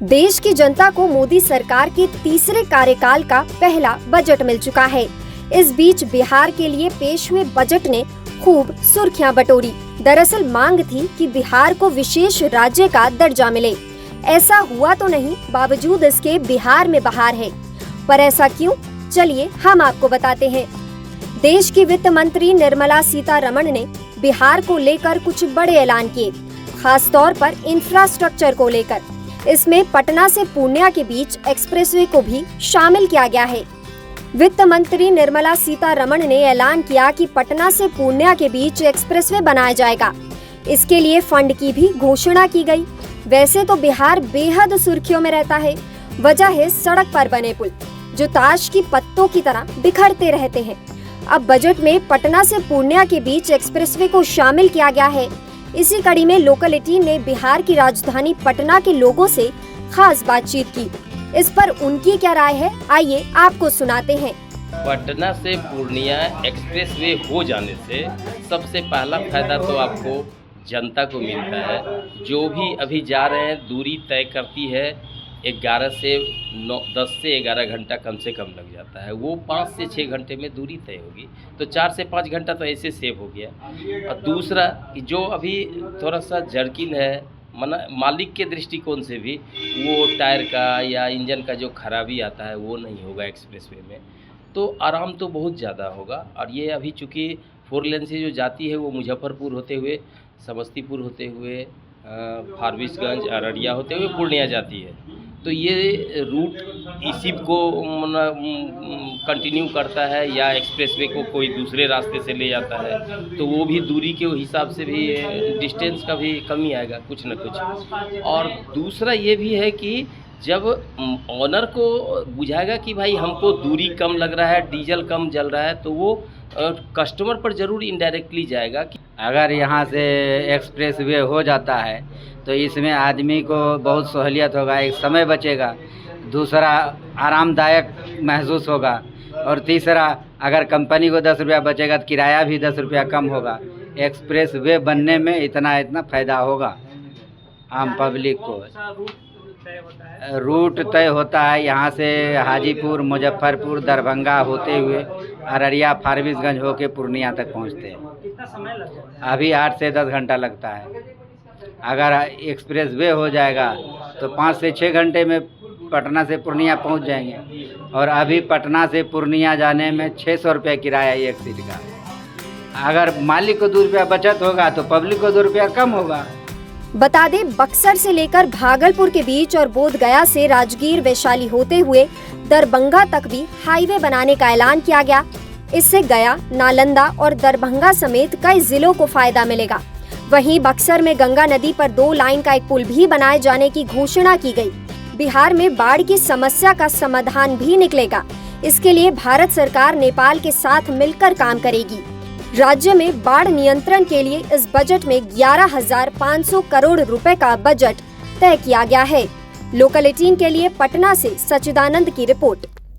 देश की जनता को मोदी सरकार के तीसरे कार्यकाल का पहला बजट मिल चुका है। इस बीच बिहार के लिए पेश हुए बजट ने खूब सुर्खियां बटोरी। दरअसल मांग थी कि बिहार को विशेष राज्य का दर्जा मिले। ऐसा हुआ तो नहीं, बावजूद इसके बिहार में बहार है। पर ऐसा क्यों? चलिए हम आपको बताते हैं। देश की वित्त मंत्री निर्मला सीतारमण ने बिहार को लेकर कुछ बड़े ऐलान किए, खास तौर पर इंफ्रास्ट्रक्चर को लेकर। इसमें पटना से पूर्णिया के बीच एक्सप्रेसवे को भी शामिल किया गया है। वित्त मंत्री निर्मला सीतारमण ने ऐलान किया कि पटना से पूर्णिया के बीच एक्सप्रेसवे बनाया जाएगा। इसके लिए फंड की भी घोषणा की गई। वैसे तो बिहार बेहद सुर्खियों में रहता है। वजह है सड़क पर बने पुल, जो ताश की पत्तों की तरह बिखरते रहते हैं। अब बजट में पटना से पूर्णिया के बीच एक्सप्रेसवे को शामिल किया गया है। इसी कड़ी में लोकल 18 ने बिहार की राजधानी पटना के लोगों से खास बातचीत की। इस पर उनकी क्या राय है, आइए आपको सुनाते हैं। पटना से पूर्णिया एक्सप्रेसवे हो जाने से सबसे पहला फायदा तो आपको जनता को मिलता है। जो भी अभी जा रहे हैं, दूरी तय करती है 10 से 11 घंटा कम से कम लग जाता है। वो 5 से 6 घंटे में दूरी तय होगी, तो 4 से 5 घंटा तो ऐसे सेव हो गया। और दूसरा जो अभी थोड़ा सा जर्किन है, मालिक के दृष्टिकोण से भी वो टायर का या इंजन का जो खराबी आता है वो नहीं होगा एक्सप्रेसवे में, तो आराम तो बहुत ज़्यादा होगा। और ये अभी चूँकि 4 लेन से जो जाती है वो मुजफ्फरपुर होते हुए, समस्तीपुर होते हुए, फारबिसगंज, अररिया होते हुए पूर्णिया जाती है, तो ये रूट इसी को कंटिन्यू करता है। या एक्सप्रेसवे को कोई दूसरे रास्ते से ले जाता है, तो वो भी दूरी के हिसाब से भी डिस्टेंस का भी कमी आएगा कुछ न कुछ। और दूसरा ये भी है कि जब ऑनर को बुझाएगा कि भाई हमको दूरी कम लग रहा है, डीजल कम जल रहा है, तो वो कस्टमर पर ज़रूर इनडायरेक्टली जाएगा। कि अगर यहाँ से एक्सप्रेसवे हो जाता है तो इसमें आदमी को बहुत सहूलियत होगा, एक समय बचेगा, दूसरा आरामदायक महसूस होगा, और तीसरा अगर कंपनी को 10 रुपया बचेगा तो किराया भी 10 रुपया कम होगा। एक्सप्रेसवे बनने में इतना फ़ायदा होगा आम पब्लिक को। रूट तय होता है यहाँ से हाजीपुर, मुजफ्फरपुर, दरभंगा होते हुए अररिया, फारबिसगंज होके पूर्णिया तक पहुँचते हैं। कितना समय लगता है? अभी 8 से 10 घंटा लगता है। अगर एक्सप्रेसवे हो जाएगा तो 5 से 6 घंटे में पटना से पूर्णिया पहुँच जाएंगे। और अभी पटना से पूर्णिया जाने में 600 रुपये किराया एक सीट का। अगर मालिक को 2 रुपया बचत होगा तो पब्लिक को 2 रुपया कम होगा। बता दें, बक्सर से लेकर भागलपुर के बीच और बोधगया से राजगीर, वैशाली होते हुए दरभंगा तक भी हाईवे बनाने का ऐलान किया गया। इससे गया, नालंदा और दरभंगा समेत कई जिलों को फायदा मिलेगा। वहीं बक्सर में गंगा नदी पर 2 लाइन का एक पुल भी बनाए जाने की घोषणा की गई। बिहार में बाढ़ की समस्या का समाधान भी निकलेगा। इसके लिए भारत सरकार नेपाल के साथ मिलकर काम करेगी। राज्य में बाढ़ नियंत्रण के लिए इस बजट में 11,500 करोड़ रुपए का बजट तय किया गया है। लोकल 18 के लिए पटना से सच्चिदानंद की रिपोर्ट।